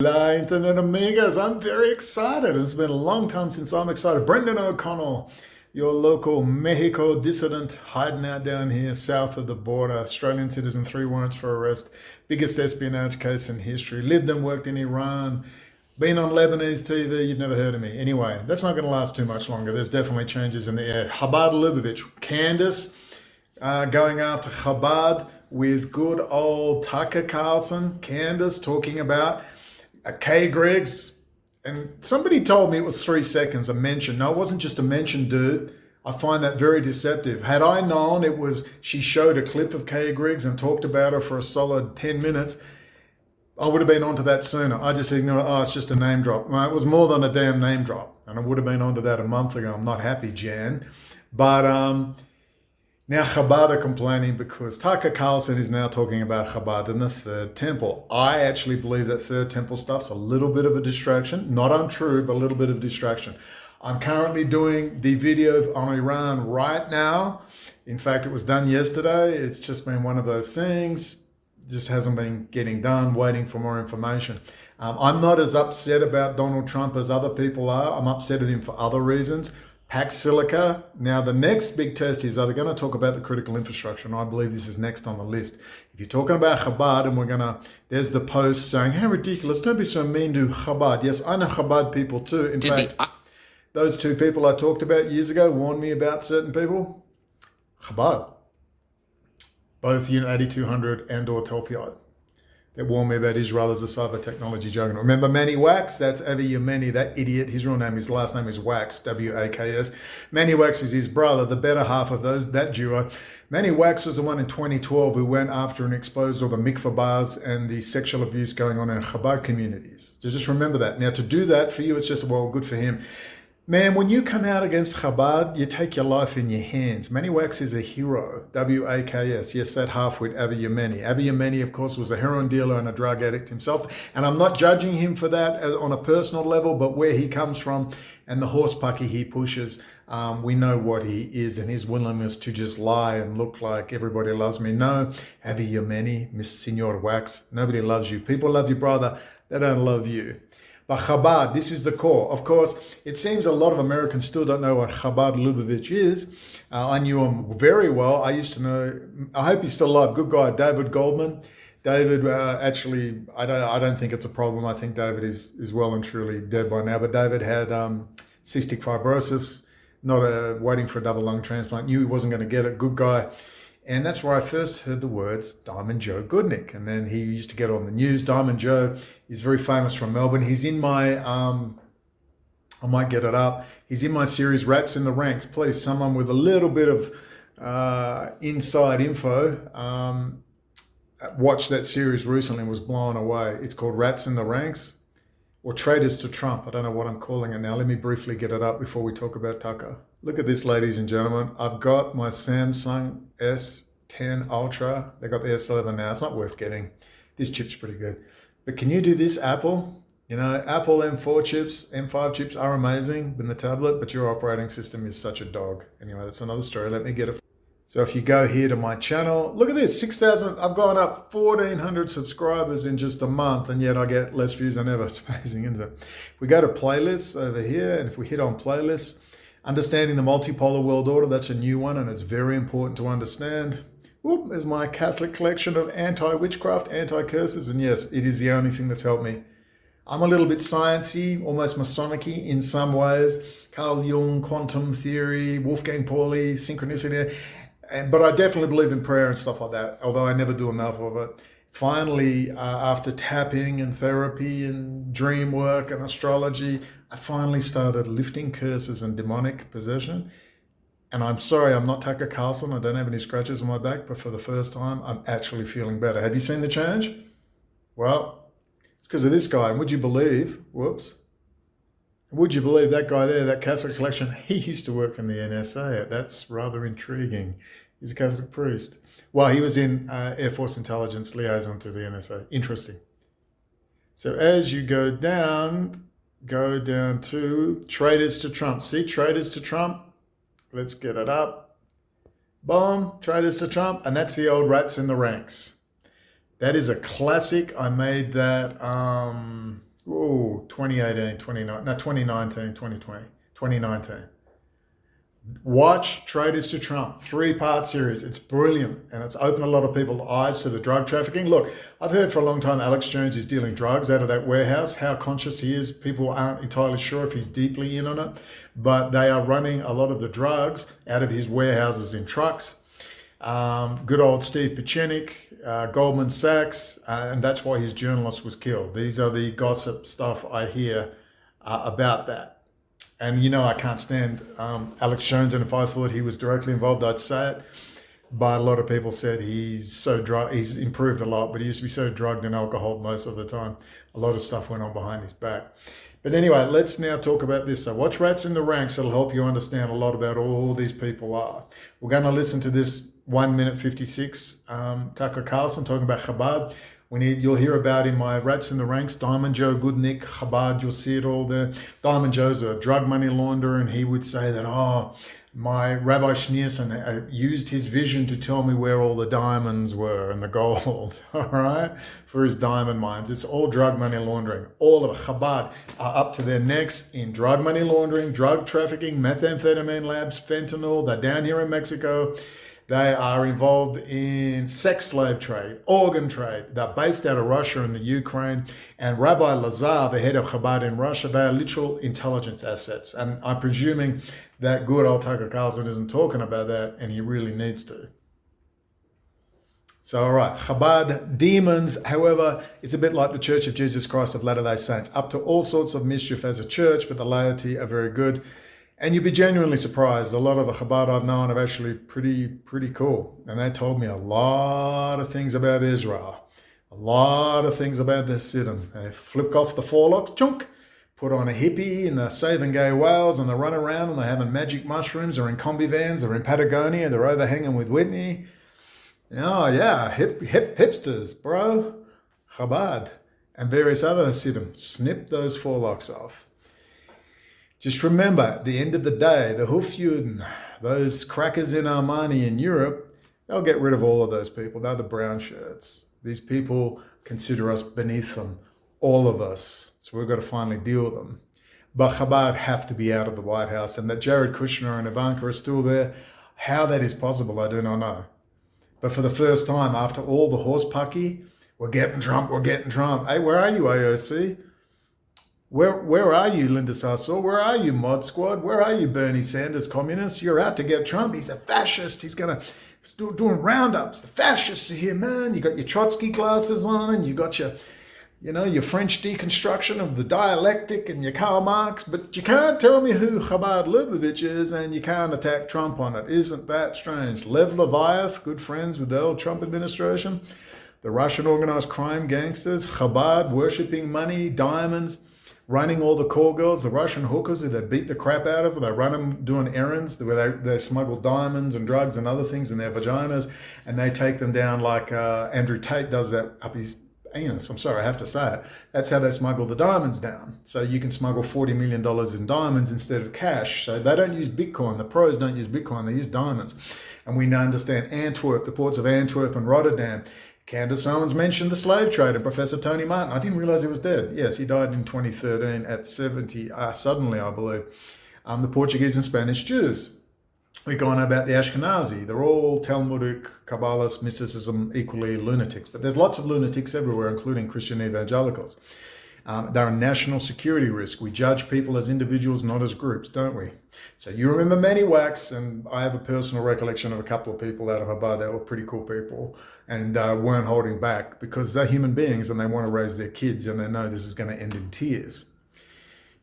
Hola, Internet Amigas. I'm very excited. It's been a long time since I'm excited. Brendon OConnell, your local Mexico dissident, hiding out down here south of the border. Australian citizen, 3 warrants for arrest. Biggest espionage case in history. Lived and worked in Iran. Been on Lebanese TV. You've never heard of me. Anyway, that's not going to last too much longer. There's definitely changes in the air. Chabad Lubavitch. Candace going after Chabad with good old Tucker Carlson. Candace talking about K. Greg's. And somebody told me it was 3 seconds, a mention. No, it wasn't just a mention, dude. I find that very deceptive. Had I known it was, she showed a clip of Kay Griggs and talked about her for a solid 10 minutes, I would have been onto that sooner. I just ignored, oh, it's just a name drop. Well, it was more than a damn name drop. And I would have been onto that a month ago. I'm not happy, Jan. But now Chabad are complaining because Tucker Carlson is now talking about Chabad and the Third Temple. I actually believe that Third Temple stuff's a little bit of a distraction. Not untrue, but a little bit of distraction. I'm currently doing the video on Iran right now. In fact, it was done yesterday. It's just been one of those things. Just hasn't been getting done, waiting for more information. I'm not as upset about Donald Trump as other people are. I'm upset at him for other reasons. Pax Silica. Now, the next big test is, are they going to talk about the critical infrastructure? And I believe this is next on the list. If you're talking about Chabad, and we're going to, there's the post saying, how ridiculous, don't be so mean to Chabad. Yes, I know Chabad people too. In fact, those 2 people I talked about years ago warned me about certain people. Chabad. Both Unit 8200 and or Telpiot. That warned me about Israel as a cyber technology juggernaut. Remember Manny Wax? That's Avi Yemeni, that idiot. His real name, his last name is Wax, W-A-K-S. Manny Wax is his brother, the better half of that duo. Manny Wax was the one in 2012 who went after and exposed all the mikvah bars and the sexual abuse going on in Chabad communities. So just remember that. Now, to do that for you, it's just, well, good for him. Man, when you come out against Chabad, you take your life in your hands. Manny Wax is a hero, W-A-K-S. Yes, that half-wit Avi Yemeni. Avi Yemeni, of course, was a heroin dealer and a drug addict himself. And I'm not judging him for that on a personal level, but where he comes from and the horse pucky he pushes, we know what he is and his willingness to just lie and look like everybody loves me. No, Avi Yemeni, Miss Senor Wax, nobody loves you. People love your brother, they don't love you. But Chabad, this is the core. Of course, it seems a lot of Americans still don't know what Chabad Lubavitch is. I knew him very well. I used to know, I hope he's still alive, good guy, David Goldman. David, actually, I don't think it's a problem. I think David is well and truly dead by now. But David had cystic fibrosis, not waiting for a double lung transplant, knew he wasn't going to get it, good guy. And that's where I first heard the words Diamond Joe Goodnick. And then he used to get on the news. Diamond Joe is very famous from Melbourne. He's in my, I might get it up. He's in my series Rats in the Ranks. Please, someone with a little bit of inside info. Watched that series recently and was blown away. It's called Rats in the Ranks or Traitors to Trump. I don't know what I'm calling it now. Let me briefly get it up before we talk about Tucker. Look at this, ladies and gentlemen. I've got my Samsung S10 Ultra. They got the S11 now. It's not worth getting. This chip's pretty good. But can you do this, Apple? You know, Apple M4 chips, M5 chips are amazing in the tablet, but your operating system is such a dog. Anyway, that's another story. Let me get it. So if you go here to my channel, look at this, 6,000, I've gone up 1,400 subscribers in just a month, and yet I get less views than ever. It's amazing, isn't it? If we go to playlists over here, and if we hit on playlists, understanding the multipolar world order, that's a new one, and it's very important to understand. Whoop, there's my Catholic collection of anti-witchcraft, anti-curses, and yes, it is the only thing that's helped me. I'm a little bit sciencey, almost Masonic-y in some ways. Carl Jung, quantum theory, Wolfgang Pauli, synchronicity, but I definitely believe in prayer and stuff like that, although I never do enough of it. Finally, after tapping and therapy and dream work and astrology, I finally started lifting curses and demonic possession. And I'm sorry, I'm not Tucker Carlson. I don't have any scratches on my back, but for the first time, I'm actually feeling better. Have you seen the change? Well, it's because of this guy. And would you believe, would you believe that guy there, that Catholic collection, he used to work in the NSA. That's rather intriguing. He's a Catholic priest. Well, he was in Air Force Intelligence Liaison to the NSA. Interesting. So as you go down to Traitors to Trump. See, Traitors to Trump. Let's get it up. Boom, Traitors to Trump. And that's the old Rats in the Ranks. That is a classic. I made that, 2018, 2019, 2020, 2019. Watch Traitors to Trump, 3-part series. It's brilliant, and it's opened a lot of people's eyes to the drug trafficking. Look, I've heard for a long time Alex Jones is dealing drugs out of that warehouse. How conscious he is, people aren't entirely sure if he's deeply in on it, but they are running a lot of the drugs out of his warehouses in trucks. Good old Steve Pieczenik, Goldman Sachs, and that's why his journalist was killed. These are the gossip stuff I hear about that. And you know, I can't stand Alex Jones, and if I thought he was directly involved, I'd say it. But a lot of people said he's improved a lot, but he used to be so drugged and alcohol most of the time. A lot of stuff went on behind his back. But anyway, let's now talk about this. So watch Rats in the Ranks. It'll help you understand a lot about all these people are. We're going to listen to this 1 minute 56, Tucker Carlson talking about Chabad. You'll hear about in my Rats in the Ranks, Diamond Joe Goodnick, Chabad, you'll see it all there. Diamond Joe's a drug money launderer, and he would say that, my Rabbi Schneerson used his vision to tell me where all the diamonds were and the gold, all right, for his diamond mines. It's all drug money laundering. All of it. Chabad are up to their necks in drug money laundering, drug trafficking, methamphetamine labs, fentanyl. They're down here in Mexico. They are involved in sex slave trade, organ trade. They're based out of Russia and the Ukraine. And Rabbi Lazar, the head of Chabad in Russia, they are literal intelligence assets. And I'm presuming that good old Tucker Carlson isn't talking about that, and he really needs to. So, all right, Chabad demons, however, it's a bit like the Church of Jesus Christ of Latter-day Saints, up to all sorts of mischief as a church, but the laity are very good. And you'd be genuinely surprised. A lot of the Chabad I've known are actually pretty cool. And they told me a lot of things about Israel, a lot of things about their Siddim. They flip off the forelock, chunk, put on a hippie, and they're saving gay whales, and they run around, and they're having magic mushrooms, they're in combi vans, they're in Patagonia, they're overhanging with Whitney. Oh yeah, hipsters, bro. Chabad and various other Siddim. Snip those forelocks off. Just remember, at the end of the day, the Hufjuden, those crackers in Armani in Europe, they'll get rid of all of those people. They're the brown shirts. These people consider us beneath them, all of us. So we've got to finally deal with them. But Chabad have to be out of the White House, and that Jared Kushner and Ivanka are still there. How that is possible, I do not know. But for the first time, after all the horse pucky, we're getting Trump. Hey, where are you, AOC? Where are you, Linda Sarsour? Where are you, Mod Squad? Where are you, Bernie Sanders, communists? You're out to get Trump. He's a fascist. He's doing roundups. The fascists are here, man. You got your Trotsky glasses on, and you got your French deconstruction of the dialectic and your Karl Marx, but you can't tell me who Chabad Lubavitch is, and you can't attack Trump on it. Isn't that strange? Lev Leviath, good friends with the old Trump administration. The Russian organized crime gangsters, Chabad worshipping money, diamonds, running all the call girls, the Russian hookers who they beat the crap out of, they run them doing errands where they smuggle diamonds and drugs and other things in their vaginas, and they take them down like Andrew Tate does that up his anus. I'm sorry, I have to say it. That's how they smuggle the diamonds down. So you can smuggle $40 million in diamonds instead of cash. So they don't use Bitcoin. The pros don't use Bitcoin. They use diamonds. And we understand Antwerp, the ports of Antwerp and Rotterdam. Candace Owens mentioned the slave trade and Professor Tony Martin. I didn't realize he was dead. Yes, he died in 2013 at 70, suddenly, I believe. The Portuguese and Spanish Jews. We're going about the Ashkenazi. They're all Talmudic, Kabbalist, mysticism, equally lunatics. But there's lots of lunatics everywhere, including Christian evangelicals. They're a national security risk. We judge people as individuals, not as groups, don't we? So you remember Maniwax, and I have a personal recollection of a couple of people out of Chabad that were pretty cool people and weren't holding back because they're human beings and they want to raise their kids and they know this is going to end in tears.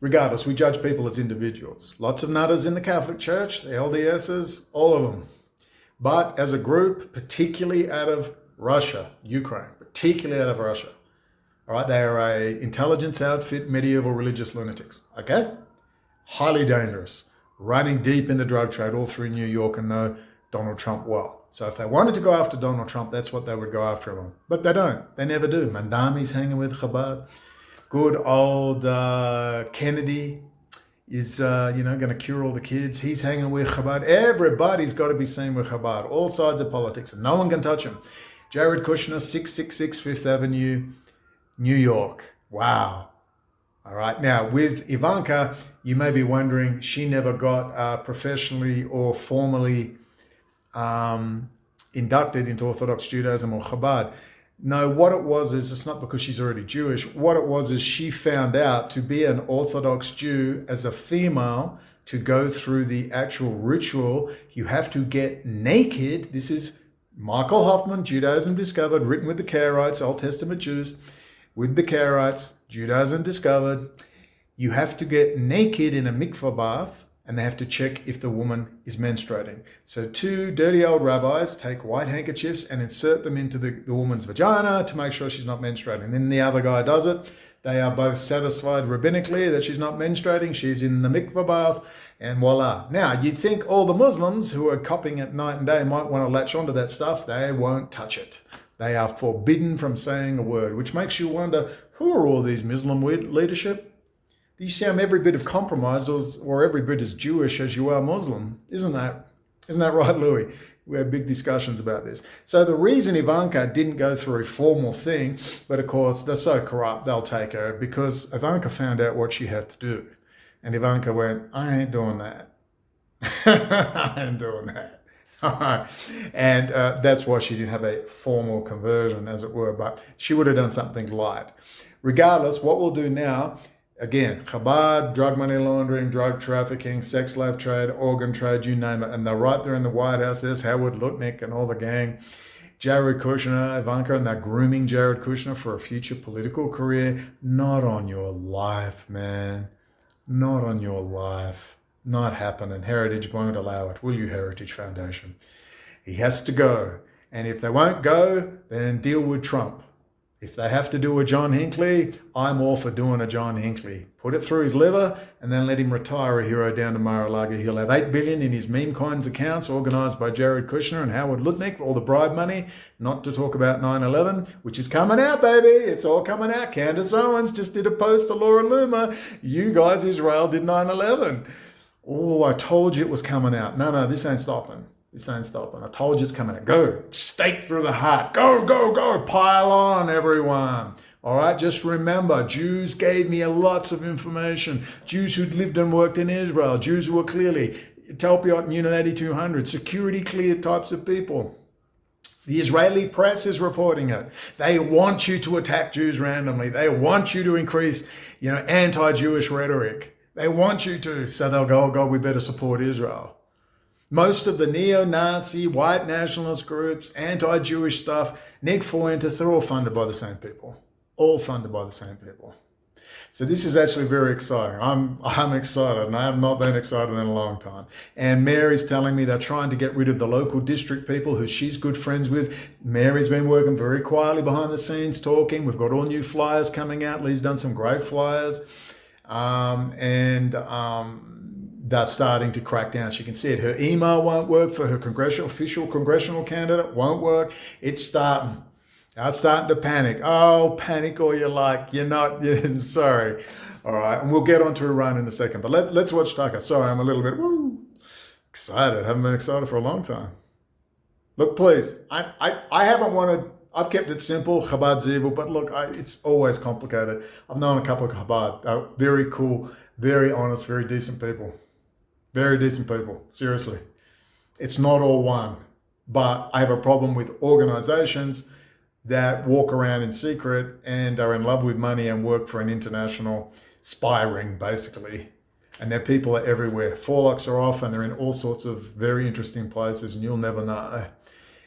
Regardless, we judge people as individuals. Lots of nutters in the Catholic Church, the LDSs, all of them. But as a group, particularly out of Russia, Ukraine, particularly out of Russia, all right, they are a intelligence outfit, medieval religious lunatics, okay? Highly dangerous, running deep in the drug trade all through New York and know Donald Trump well. So if they wanted to go after Donald Trump, that's what they would go after him on. But they don't. They never do. Mandami's hanging with Chabad. Good old Kennedy is, going to cure all the kids. He's hanging with Chabad. Everybody's got to be seen with Chabad. All sides of politics. And no one can touch him. Jared Kushner, 666 Fifth Avenue, New York. Wow. All right. Now, with Ivanka, you may be wondering, she never got professionally or formally inducted into Orthodox Judaism or Chabad. No, what it was is, it's not because she's already Jewish. What it was is she found out to be an Orthodox Jew as a female, to go through the actual ritual, you have to get naked. This is Michael Hoffman, Judaism Discovered, written with the Karaites, Old Testament Jews, with the Karaites, Judaism Discovered. You have to get naked in a mikvah bath, and they have to check if the woman is menstruating. So two dirty old rabbis take white handkerchiefs and insert them into the woman's vagina to make sure she's not menstruating. Then the other guy does it. They are both satisfied rabbinically that she's not menstruating. She's in the mikvah bath, and voila. Now, you'd think all the Muslims who are copying it night and day might want to latch onto that stuff. They won't touch it. They are forbidden from saying a word, which makes you wonder, who are all these Muslim leadership? You sound every bit of compromised or every bit as Jewish as you are Muslim. Isn't that right, Louis? We had big discussions about this. So the reason Ivanka didn't go through a formal thing, but of course they're so corrupt, they'll take her, because Ivanka found out what she had to do. And Ivanka went, I ain't doing that. I ain't doing that. All right. And that's why she didn't have a formal conversion, as it were, but she would have done something light. Regardless, what we'll do now, again, Chabad, drug money laundering, drug trafficking, sex slave trade, organ trade, you name it. And they're right there in the White House. There's Howard Lutnick and all the gang. Jared Kushner, Ivanka, and they're grooming Jared Kushner for a future political career. Not on your life, man. Not on your life. Not happening. Heritage won't allow it. Will you, Heritage Foundation? He has to go. And if they won't go, then deal with Trump. If they have to do a John Hinckley, I'm all for doing a John Hinckley. Put it through his liver and then let him retire a hero down to Mar-a-Lago. He'll have $8 billion in his meme coins accounts organised by Jared Kushner and Howard Lutnick, all the bribe money, not to talk about 9/11, which is coming out, baby. It's all coming out. Candace Owens just did a post to Laura Loomer. You guys, Israel did 9/11. Oh, I told you it was coming out. No, this ain't stopping. This ain't stopping. I told you it's coming out. Go. Stake through the heart. Go, go, go. Pile on, everyone. All right, just remember, Jews gave me lots of information. Jews who'd lived and worked in Israel. Jews who were clearly Talpiot and Unit 8200, security cleared types of people. The Israeli press is reporting it. They want you to attack Jews randomly. They want you to increase, anti-Jewish rhetoric. They want you to. So they'll go, oh God, we better support Israel. Most of the neo-Nazi, white nationalist groups, anti-Jewish stuff, Nick Fuentes, they're all funded by the same people. All funded by the same people. So this is actually very exciting. I'm excited, and I have not been excited in a long time. And Mary's telling me they're trying to get rid of the local district people who she's good friends with. Mary's been working very quietly behind the scenes, talking. We've got all new flyers coming out. Lee's done some great flyers. They're starting to crack down. She can see it. Her email won't work for her official congressional candidate. Won't work. It's starting. I'm starting to panic. Oh, panic all you like. You're not. Sorry. All right. And we'll get on to Iran in a second. But let's watch Tucker. Sorry, I'm a little bit excited. Haven't been excited for a long time. Look, please. I haven't wanted. I've kept it simple. Chabad's evil. But look, it's always complicated. I've known a couple of Chabad. Very cool, very honest, very decent people. Very decent people, seriously. It's not all one, but I have a problem with organizations that walk around in secret and are in love with money and work for an international spy ring, basically. And their people are everywhere. Forlocks are off and they're in all sorts of very interesting places and you'll never know.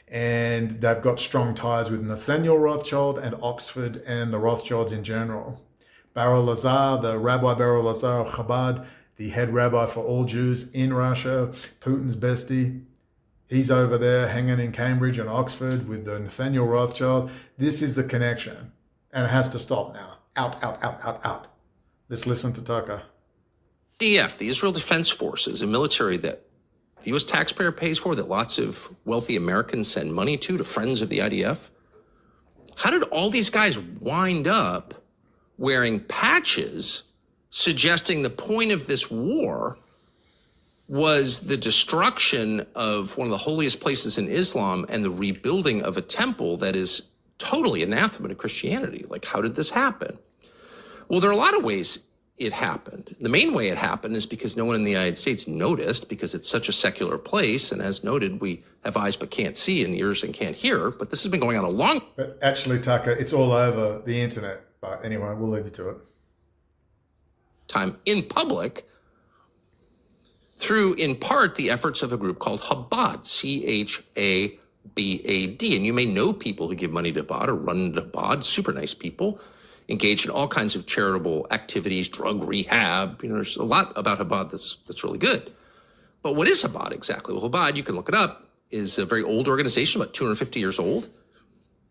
And they've got strong ties with Nathaniel Rothschild and Oxford and the Rothschilds in general. Baruch Lazar, the Rabbi Baruch Lazar of Chabad, the head rabbi for all Jews in Russia, Putin's bestie. He's over there hanging in Cambridge and Oxford with the Nathaniel Rothschild. This is the connection. And it has to stop now. Out. Let's listen to Tucker. IDF, the Israel Defense Forces, a military that the U.S. taxpayer pays for, that lots of wealthy Americans send money to friends of the IDF. How did all these guys wind up wearing patches suggesting the point of this war was the destruction of one of the holiest places in Islam and the rebuilding of a temple that is totally anathema to Christianity? Like, how did this happen? Well, there are a lot of ways it happened. The main way it happened is because no one in the United States noticed, because it's such a secular place. And as noted, we have eyes but can't see and ears and can't hear. But this has been going on a long But actually, Tucker, it's all over the internet. But anyway, we'll leave you to it. time in public through, in part, the efforts of a group called Chabad, Chabad. And you may know people who give money to Chabad or run Chabad, super nice people, engaged in all kinds of charitable activities, drug rehab. There's a lot about Chabad that's really good. But what is Chabad exactly? Well, Chabad, you can look it up, is a very old organization, about 250 years old.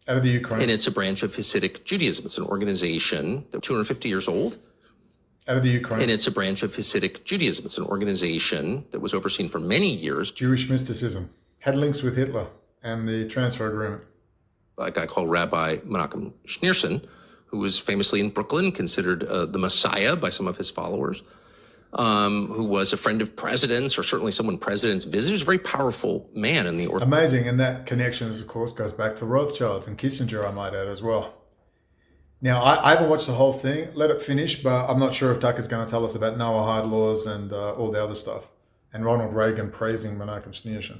Out of the Ukraine. And it's a branch of Hasidic Judaism. It's an organization that's 250 years old. Out of the Ukraine. And it's a branch of Hasidic Judaism. It's an organization that was overseen for many years. Jewish mysticism. Had links with Hitler and the transfer agreement. By a guy called Rabbi Menachem Schneerson, who was famously in Brooklyn, considered the Messiah by some of his followers, who was a friend of presidents, or certainly someone presidents visited. He was a very powerful man in the Orthodox. Amazing. And that connection, of course, goes back to Rothschilds and Kissinger, I might add, as well. Now, I haven't watched the whole thing. Let it finish, but I'm not sure if Tucker's going to tell us about Noahide laws and all the other stuff. And Ronald Reagan praising Menachem Schneerson.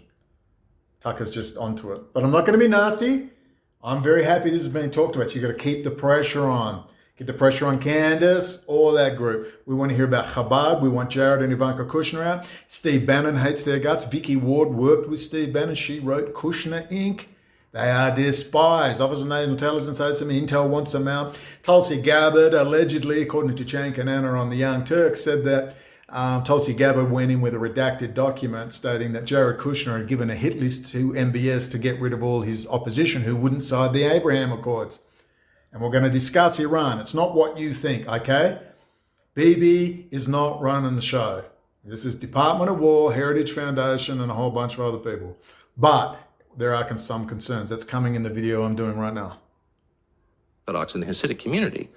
Tucker's just onto it. But I'm not going to be nasty. I'm very happy this is being talked about. So you've got to keep the pressure on. Get the pressure on Candace, all that group. We want to hear about Chabad. We want Jared and Ivanka Kushner out. Steve Bannon hates their guts. Vicky Ward worked with Steve Bannon. She wrote Kushner Inc. They are despised. Office of National Intelligence has them. Intel wants them out. Tulsi Gabbard, allegedly, according to Chank and Anna on the Young Turks, said that Tulsi Gabbard went in with a redacted document stating that Jared Kushner had given a hit list to MBS to get rid of all his opposition who wouldn't sign the Abraham Accords. And we're going to discuss Iran. It's not what you think, okay? Bibi is not running the show. This is Department of War, Heritage Foundation, and a whole bunch of other people. But there are some concerns. That's coming in the video I'm doing right now. Orthodox in the Hasidic community.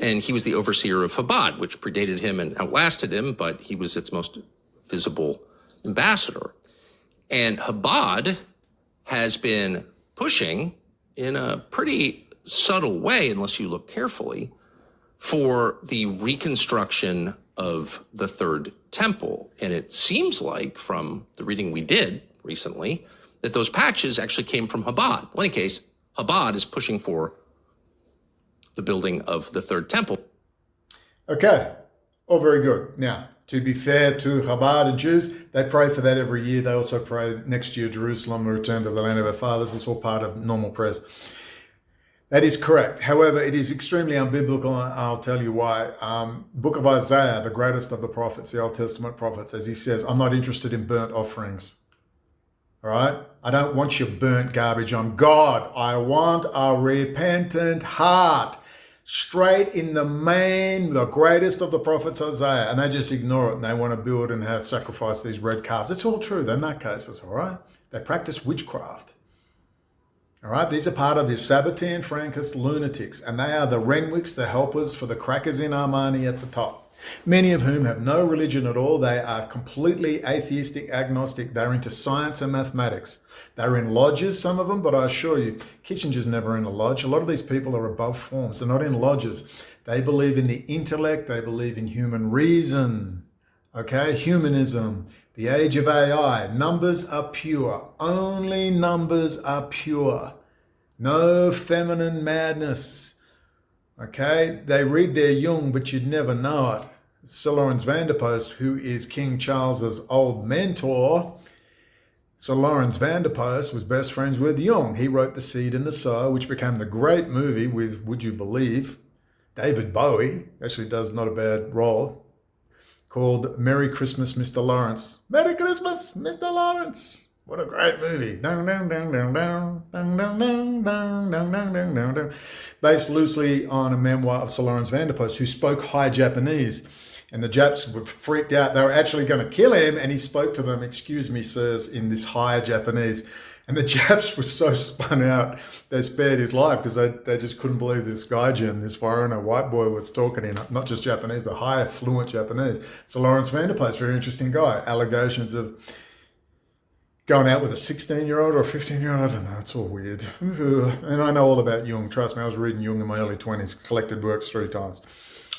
And he was the overseer of Chabad, which predated him and outlasted him, but he was its most visible ambassador. And Chabad has been pushing in a pretty subtle way, unless you look carefully, for the reconstruction of the Third Temple. And it seems like, from the reading we did recently, that those patches actually came from Chabad. In any case, Chabad is pushing for the building of the Third Temple. Okay, all very good. Now, to be fair to Chabad and Jews, they pray for that every year. They also pray next year, Jerusalem, return to the land of our fathers. It's all part of normal prayers. That is correct. However, it is extremely unbiblical, and I'll tell you why. Book of Isaiah, the greatest of the prophets, the Old Testament prophets, as he says, I'm not interested in burnt offerings. All right? I don't want your burnt garbage. I'm God. I want a repentant heart. Straight in the main, the greatest of the prophets, Isaiah. And they just ignore it, and they want to build and have sacrifice these red calves. It's all true. They're nutcases, all right? They practice witchcraft. All right, these are part of the Sabbatean Frankist lunatics, and they are the Renwicks, the helpers for the crackers in Armani at the top, many of whom have no religion at all. They are completely atheistic, agnostic. They're into science and mathematics. They're in lodges, some of them, but I assure you, Kissinger's never in a lodge. A lot of these people are above forms. They're not in lodges. They believe in the intellect. They believe in human reason, okay, humanism. The age of AI, numbers are pure. Only numbers are pure. No feminine madness. Okay? They read their Jung, but you'd never know it. Sir Lawrence Vanderpost, who is King Charles's old mentor, Sir Lawrence Vanderpost was best friends with Jung. He wrote The Seed and the Sower, which became the great movie with, would you believe, David Bowie. Actually does not a bad role. Called Merry Christmas, Mr. Lawrence. Merry Christmas, Mr. Lawrence. What a great movie. Based loosely on a memoir of Sir Lawrence Vanderpost, who spoke High Japanese. And the Japs were freaked out. They were actually going to kill him. And he spoke to them, excuse me, sirs, in this High Japanese. And the Japs were so spun out, they spared his life because they just couldn't believe this gaijin, this foreigner, white boy was talking in not just Japanese, but high fluent Japanese. So Lawrence Vanderpost, very interesting guy. Allegations of going out with a 16-year-old or a 15-year-old, I don't know, it's all weird. And I know all about Jung, trust me, I was reading Jung in my early 20s, collected works 3 times.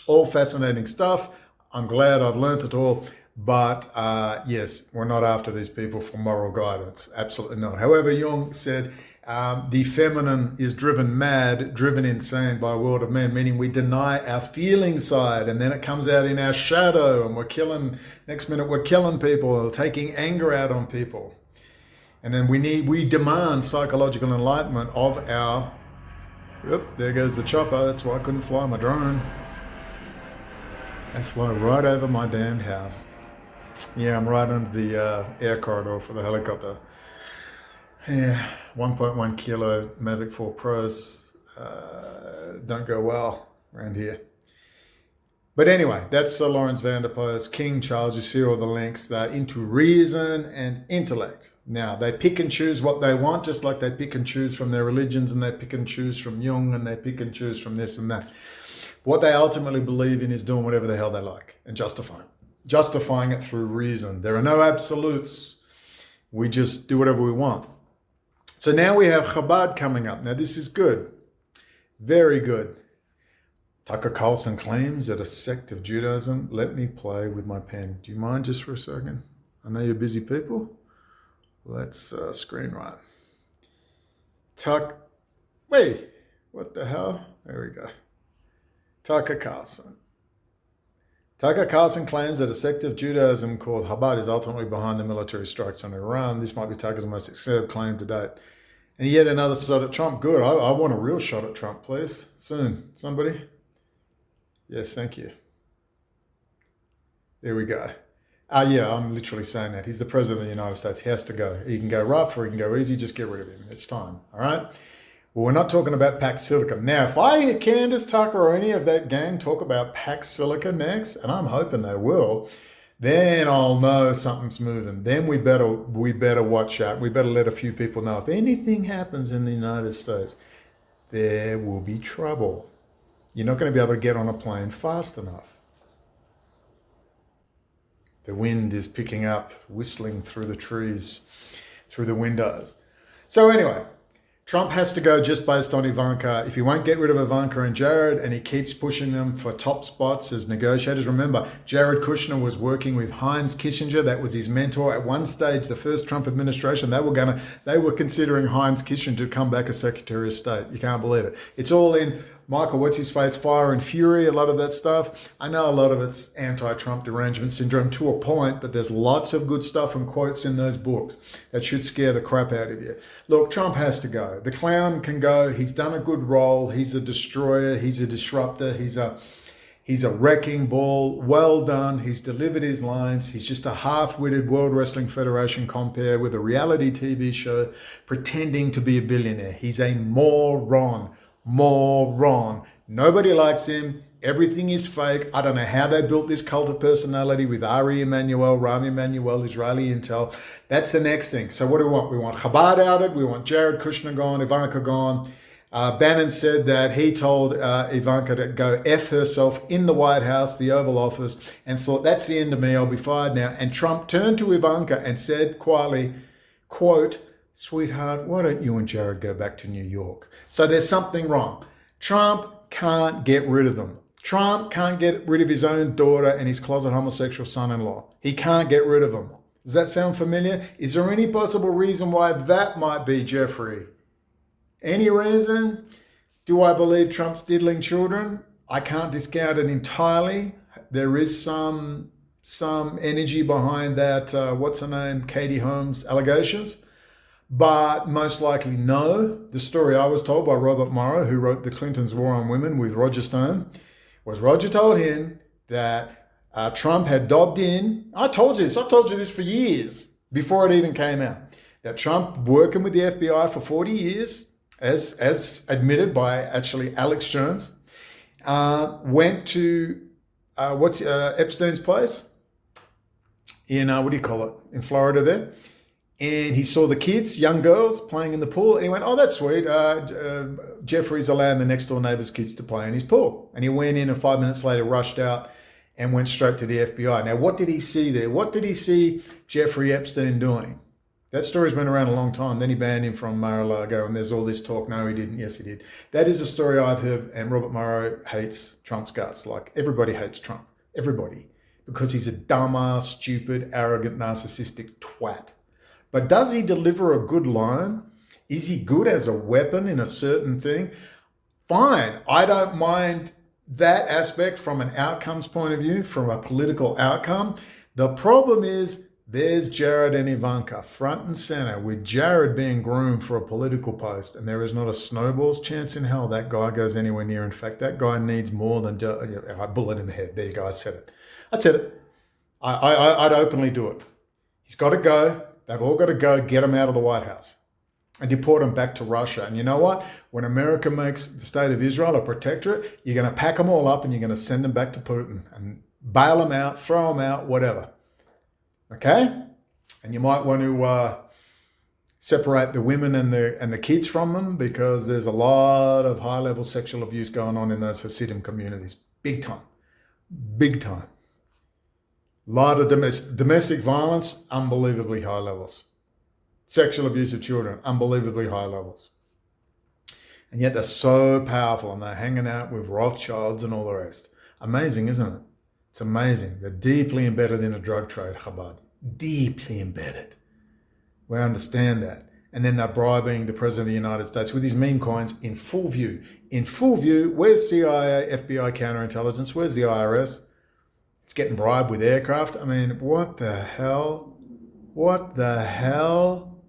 All fascinating stuff. I'm glad I've learnt it all. But yes, we're not after these people for moral guidance. Absolutely not. However, Jung said the feminine is driven mad, driven insane by a world of men, meaning we deny our feeling side, and then it comes out in our shadow, and we're killing, next minute we're killing people, or taking anger out on people. And then we demand psychological enlightenment of our, there goes the chopper. That's why I couldn't fly my drone. They fly right over my damned house. Yeah, I'm right under the air corridor for the helicopter. Yeah, 1.1 kilo Mavic 4 Pros don't go well around here. But anyway, that's Sir Lawrence van der Post, King Charles. You see all the links. They're into reason and intellect. Now, they pick and choose what they want, just like they pick and choose from their religions, and they pick and choose from Jung, and they pick and choose from this and that. What they ultimately believe in is doing whatever the hell they like and justifying it through reason. There are no absolutes. We just do whatever we want. So now we have Chabad coming up. Now this is good. Very good. Tucker Carlson claims that a sect of Judaism. Let me play with my pen. Do you mind just for a second? I know you're busy people. Let's screen right. Wait, what the hell? There we go. Tucker Carlson. Tucker Carlson claims that a sect of Judaism called Chabad is ultimately behind the military strikes on Iran. This might be Tucker's most accepted claim to date. And yet another shot at Trump. Good. I want a real shot at Trump, please. Soon. Somebody? Yes, thank you. There we go. Yeah, I'm literally saying that. He's the president of the United States. He has to go. He can go rough or he can go easy. Just get rid of him. It's time. All right? Well, we're not talking about Pax Silica. Now, if I hear Candace Tucker or any of that gang talk about Pax Silica next, and I'm hoping they will, then I'll know something's moving. Then we better watch out. We better let a few people know. If anything happens in the United States, there will be trouble. You're not going to be able to get on a plane fast enough. The wind is picking up, whistling through the trees, through the windows. So anyway, Trump has to go just based on Ivanka. If he won't get rid of Ivanka and Jared, and he keeps pushing them for top spots as negotiators. Remember, Jared Kushner was working with Heinz Kissinger. That was his mentor. At one stage, the first Trump administration, they were considering Heinz Kissinger to come back as Secretary of State. You can't believe it. It's all in Michael, what's his face, Fire and Fury, a lot of that stuff. I know a lot of it's anti-Trump derangement syndrome to a point, but there's lots of good stuff and quotes in those books that should scare the crap out of you. Look, Trump has to go. The clown can go. He's done a good role. He's a destroyer. He's a disruptor. He's a wrecking ball. Well done. He's delivered his lines. He's just a half-witted World Wrestling Federation compere with a reality TV show pretending to be a billionaire. He's a moron. Nobody likes him. Everything is fake. I don't know how they built this cult of personality with Emanuel, Rahm Emanuel, Israeli intel. That's the next thing. So what do we want? We want Chabad outed. We want Jared Kushner gone, Ivanka gone. Bannon said that he told Ivanka to go F herself in the White House, the Oval Office, and thought, that's the end of me. I'll be fired now. And Trump turned to Ivanka and said quietly, quote, sweetheart, why don't you and Jared go back to New York? So there's something wrong. Trump can't get rid of them. Trump can't get rid of his own daughter and his closet homosexual son-in-law. He can't get rid of them. Does that sound familiar? Is there any possible reason why that might be, Jeffrey? Any reason? Do I believe Trump's diddling children? I can't discount it entirely. There is some energy behind that, what's her name, Katie Holmes allegations. But most likely no. The story I was told by Robert Morrow, who wrote The Clintons' War on Women with Roger Stone, was Roger told him that Trump had dobbed in. I told you this. I've told you this for years, before it even came out, that Trump, working with the FBI for 40 years, as admitted by actually Alex Jones, went to Epstein's place in, in Florida there. And he saw the kids, young girls, playing in the pool. And he went, oh, that's sweet. Jeffrey's allowing the next door neighbor's kids to play in his pool. And he went in and 5 minutes later rushed out and went straight to the FBI. Now, what did he see there? What did he see Jeffrey Epstein doing? That story's been around a long time. Then he banned him from Mar-a-Lago, and there's all this talk. No, he didn't. Yes, he did. That is a story I've heard, and Robert Morrow hates Trump's guts. Like, everybody hates Trump. Everybody. Because he's a dumbass, stupid, arrogant, narcissistic twat. But does he deliver a good line? Is he good as a weapon in a certain thing? Fine. I don't mind that aspect from an outcomes point of view, from a political outcome. The problem is, there's Jared and Ivanka front and center, with Jared being groomed for a political post, and there is not a snowball's chance in hell that guy goes anywhere near. In fact, that guy needs more than just a bullet in the head. There you go, I said it. I said it. I'd openly do it. He's got to go. They've all got to go. Get him out of the White House and deport him back to Russia. And you know what? When America makes the state of Israel a protectorate, you're going to pack them all up and you're going to send them back to Putin and bail them out, throw them out, whatever. Okay? And you might want to separate the women and the kids from them, because there's a lot of high-level sexual abuse going on in those Hasidim communities. Big time. Big time. A lot of domestic violence, unbelievably high levels. Sexual abuse of children, unbelievably high levels. And yet they're so powerful, and they're hanging out with Rothschilds and all the rest. Amazing, isn't it? It's amazing. They're deeply embedded in the drug trade, Chabad. Deeply embedded. We understand that. And then they're bribing the President of the United States with his meme coins in full view. In full view, where's CIA, FBI counterintelligence? Where's the IRS? It's getting bribed with aircraft. I mean, what the hell? What the hell?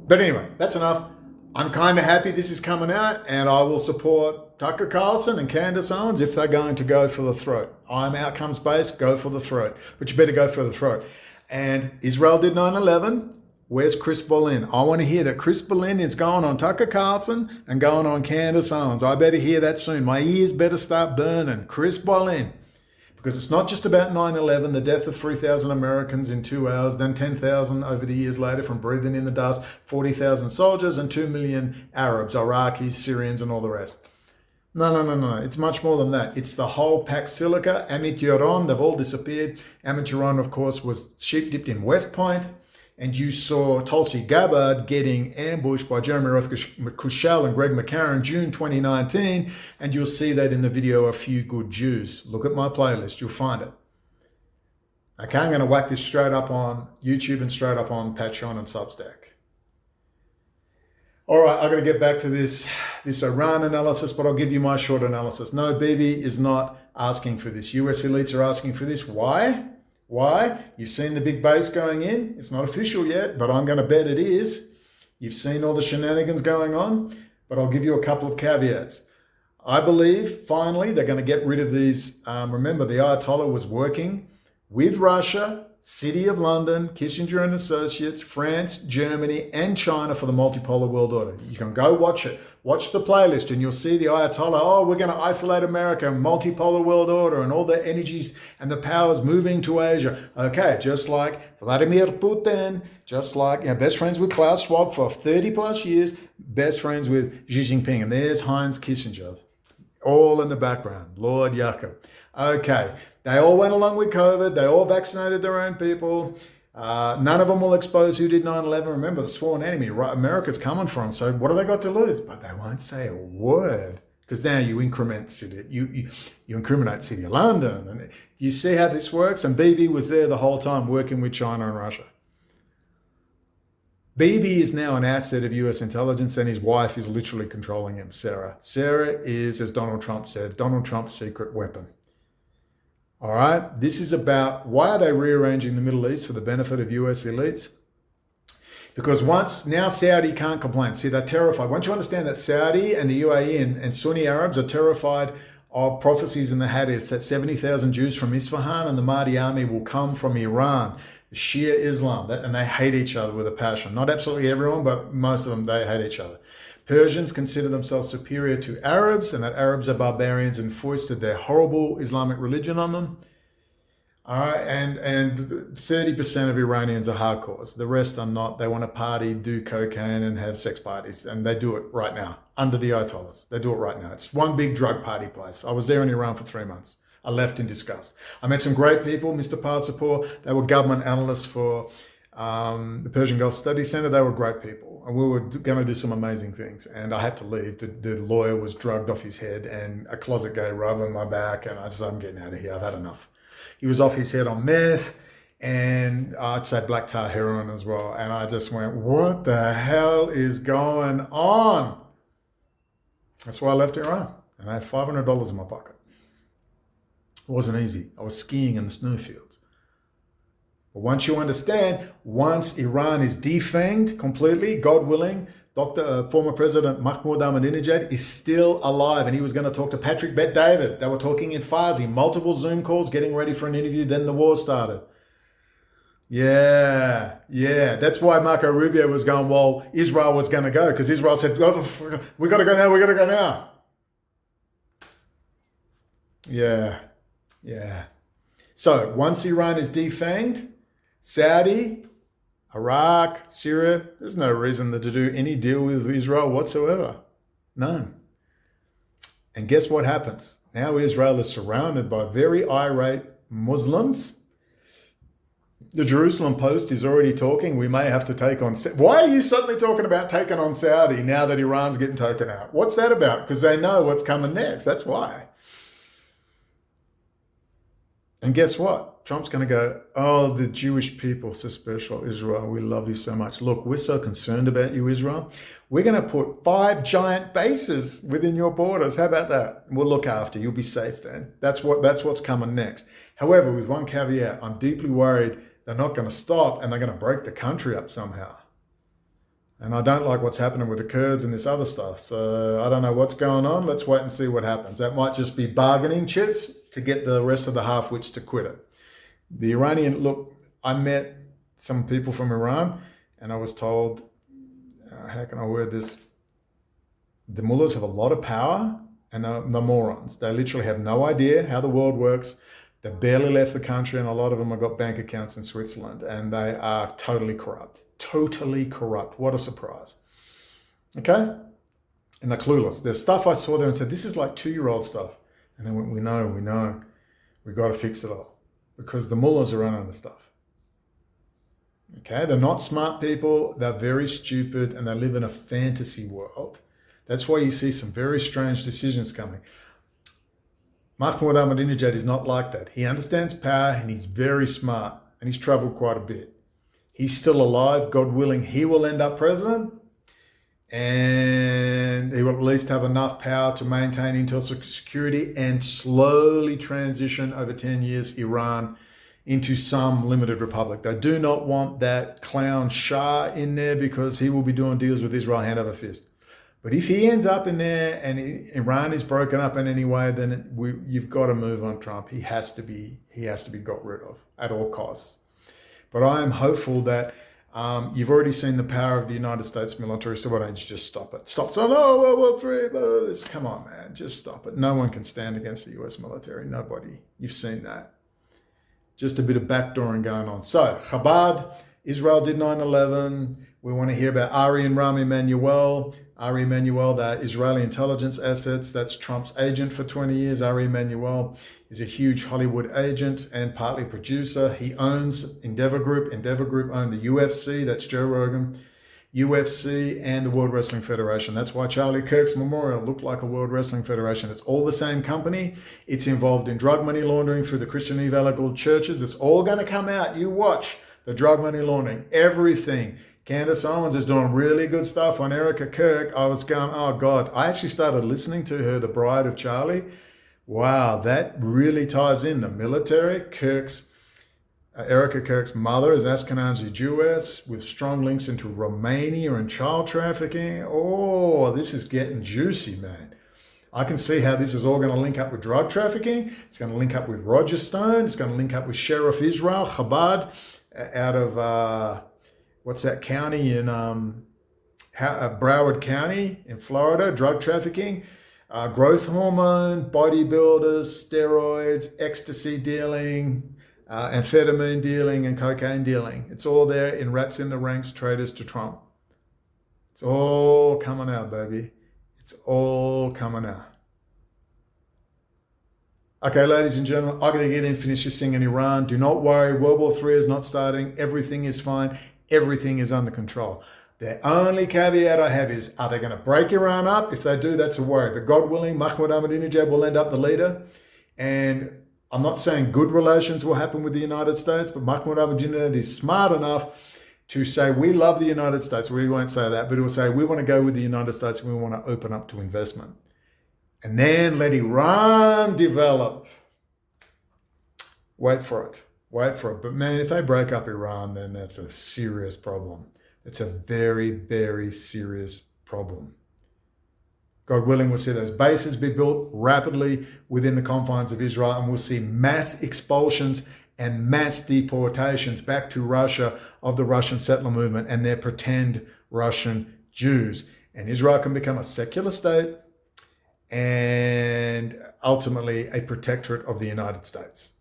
But anyway, that's enough. I'm kind of happy this is coming out, and I will support Tucker Carlson and Candace Owens if they're going to go for the throat. I'm outcomes-based, go for the throat. But you better go for the throat. And Israel did 9/11. Where's Chris Boleyn? I want to hear that Chris Boleyn is going on Tucker Carlson and going on Candace Owens. I better hear that soon. My ears better start burning. Chris Boleyn. Because it's not just about 9/11, the death of 3,000 Americans in 2 hours, then 10,000 over the years later from breathing in the dust, 40,000 soldiers and 2 million Arabs, Iraqis, Syrians, and all the rest. No. It's much more than that. It's the whole Pax Silica, Amit Yoron, they've all disappeared. Amit Yoron, of course, was sheep dipped in West Point. And you saw Tulsi Gabbard getting ambushed by Jeremy Roth Kushel and Greg McCarran, June 2019. And you'll see that in the video, A Few Good Jews. Look at my playlist, you'll find it. Okay, I'm going to whack this straight up on YouTube and straight up on Patreon and Substack. All right, I'm going to get back to this Iran analysis, but I'll give you my short analysis. No, Bibi is not asking for this. US elites are asking for this. Why? Why? You've seen the big base going in. It's not official yet, but I'm going to bet it is. You've seen all the shenanigans going on, but I'll give you a couple of caveats. I believe, finally, they're going to get rid of these. Remember, the Ayatollah was working with Russia, City of London, Kissinger and Associates, France, Germany, and China for the multipolar world order. You can go watch it. Watch the playlist and you'll see the Ayatollah, oh, we're going to isolate America, multipolar world order, and all the energies and the powers moving to Asia. Okay, just like Vladimir Putin, just like best friends with Klaus Schwab for 30 plus years, best friends with Xi Jinping. And there's Heinz Kissinger, all in the background, Lord Yaakov. Okay, they all went along with COVID. They all vaccinated their own people. None of them will expose who did 9/11. Remember, the sworn enemy, right? America's coming for them. So what have they got to lose? But they won't say a word, because now you incriminate City, you incriminate City of London. And you see how this works? And Bibi was there the whole time working with China and Russia. Bibi is now an asset of US intelligence, and his wife is literally controlling him, Sarah. Sarah is, as Donald Trump said, Donald Trump's secret weapon. All right, this is about why are they rearranging the Middle East for the benefit of US elites? Because now Saudi can't complain. See, they're terrified. Once you understand that Saudi and the UAE and Sunni Arabs are terrified of prophecies in the Hadiths that 70,000 Jews from Isfahan and the Mahdi army will come from Iran, the Shia Islam, and they hate each other with a passion. Not absolutely everyone, but most of them, they hate each other. Persians consider themselves superior to Arabs, and that Arabs are barbarians and foisted their horrible Islamic religion on them. All right, and 30% of Iranians are hardcores. The rest are not. They want to party, do cocaine, and have sex parties, and they do it right now under the Ayatollahs. They do it right now. It's one big drug party place. I was there in Iran for 3 months. I left in disgust. I met some great people, Mr. Parsipur. They were government analysts for the Persian Gulf Studies Center. They were great people, and we were going to do some amazing things. And I had to leave. The lawyer was drugged off his head, and a closet gay rubbing my back, and I said, I'm getting out of here. I've had enough. He was off his head on meth, and I'd say black tar heroin as well. And I just went, what the hell is going on? That's why I left Iran, and I had $500 in my pocket. It wasn't easy. I was skiing in the snowfields. But once you understand, once Iran is defanged completely, God willing, former President Mahmoud Ahmadinejad is still alive, and he was going to talk to Patrick Bet-David. They were talking in Farsi, multiple Zoom calls, getting ready for an interview. Then the war started. Yeah. That's why Marco Rubio was going, well, Israel was going to go, because Israel said, oh, we got to go now. Yeah. So once Iran is defanged, Saudi, Iraq, Syria, there's no reason to do any deal with Israel whatsoever. None. And guess what happens? Now Israel is surrounded by very irate Muslims. The Jerusalem Post is already talking, we may have to take on... Why are you suddenly talking about taking on Saudi now that Iran's getting taken out? What's that about? Because they know what's coming next. That's why. And guess what? Trump's going to go, oh, the Jewish people, so special, Israel, we love you so much. Look, we're so concerned about you, Israel. We're going to put 5 giant bases within your borders. How about that? We'll look after you. You'll be safe then. That's what's coming next. However, with one caveat, I'm deeply worried they're not going to stop, and they're going to break the country up somehow. And I don't like what's happening with the Kurds and this other stuff. So I don't know what's going on. Let's wait and see what happens. That might just be bargaining chips to get the rest of the half-wits to quit it. The Iranian, look, I met some people from Iran, and I was told, how can I word this? The mullahs have a lot of power, and they're morons. They literally have no idea how the world works. They barely left the country, and a lot of them have got bank accounts in Switzerland, and they are totally corrupt. Totally corrupt. What a surprise. Okay? And they're clueless. There's stuff I saw there and said, this is like 2-year-old stuff. And they went, we know. We've got to fix it all. Because the mullahs are running the stuff. Okay? They're not smart people. They're very stupid, and they live in a fantasy world. That's why you see some very strange decisions coming. Mahmoud Ahmadinejad is not like that. He understands power, and he's very smart, and he's traveled quite a bit. He's still alive. God willing, he will end up president, and he will at least have enough power to maintain internal security and slowly transition over 10 years Iran into some limited republic. They do not want that clown Shah in there, because he will be doing deals with Israel hand over fist. But if he ends up in there and Iran is broken up in any way, then you've got to move on Trump. He has to be got rid of at all costs. But I am hopeful that you've already seen the power of the United States military, so why don't you just stop it? Stop saying, oh, World War III, come on, man, just stop it. No one can stand against the US military, nobody. You've seen that. Just a bit of backdooring going on. So, Chabad, Israel did 9/11. We want to hear about Ari and Rami Emanuel. Ari Emanuel, the Israeli intelligence assets. That's Trump's agent for 20 years. Ari Emanuel is a huge Hollywood agent and partly producer. He owns Endeavor Group. Endeavor Group owned the UFC. That's Joe Rogan. UFC and the World Wrestling Federation. That's why Charlie Kirk's memorial looked like a World Wrestling Federation. It's all the same company. It's involved in drug money laundering through the Christian evangelical churches. It's all going to come out. You watch the drug money laundering, everything. Candace Owens is doing really good stuff on Erica Kirk. I was going, oh God. I actually started listening to her, The Bride of Charlie. Wow, that really ties in. The military, Erica Kirk's mother is Ashkenazi Jewess with strong links into Romania and child trafficking. Oh, this is getting juicy, man. I can see how this is all going to link up with drug trafficking. It's going to link up with Roger Stone. It's going to link up with Sheriff Israel, Chabad, out of... what's that county in Broward County in Florida, drug trafficking, growth hormone, bodybuilders, steroids, ecstasy dealing, amphetamine dealing, and cocaine dealing. It's all there in Rats in the Ranks, traitors to Trump. It's all coming out, baby. It's all coming out. Okay, ladies and gentlemen, I'm going to get in and finish this thing in Iran. Do not worry, World War III is not starting. Everything is fine. Everything is under control. The only caveat I have is, are they going to break Iran up? If they do, that's a worry. But God willing, Mahmoud Ahmadinejad will end up the leader. And I'm not saying good relations will happen with the United States, but Mahmoud Ahmadinejad is smart enough to say, we love the United States. We won't say that, but he'll say, we want to go with the United States. We want to open up to investment. And then let Iran develop. Wait for it. Wait for it. But man, if they break up Iran, then that's a serious problem. It's a very, very serious problem. God willing, we'll see those bases be built rapidly within the confines of Israel, and we'll see mass expulsions and mass deportations back to Russia of the Russian settler movement and their pretend Russian Jews. And Israel can become a secular state and ultimately a protectorate of the United States.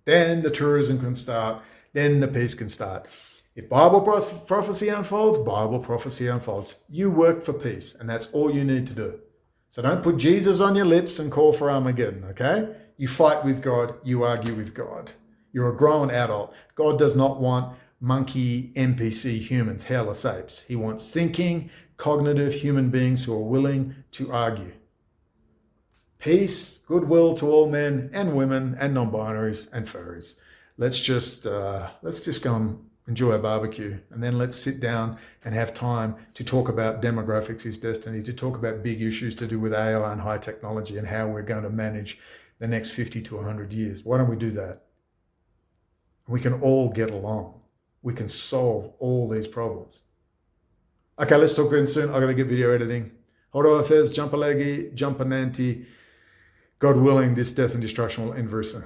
Then the tourism can start, then the peace can start. If Bible prophecy unfolds, Bible prophecy unfolds. You work for peace, and that's all you need to do. So don't put Jesus on your lips and call for Armageddon, okay? You fight with God, you argue with God. You're a grown adult. God does not want monkey NPC humans, hairless apes. He wants thinking, cognitive human beings who are willing to argue. Peace, goodwill to all men and women and non-binaries and furries. Let's just go and enjoy a barbecue, and then let's sit down and have time to talk about demographics is destiny, to talk about big issues to do with AI and high technology and how we're going to manage the next 50 to 100 years. Why don't we do that? We can all get along. We can solve all these problems. Okay, let's talk again soon. I've got to get video editing. Horo Fez, jump a leggy, jump a nanti. God willing, this death and destruction will end very soon.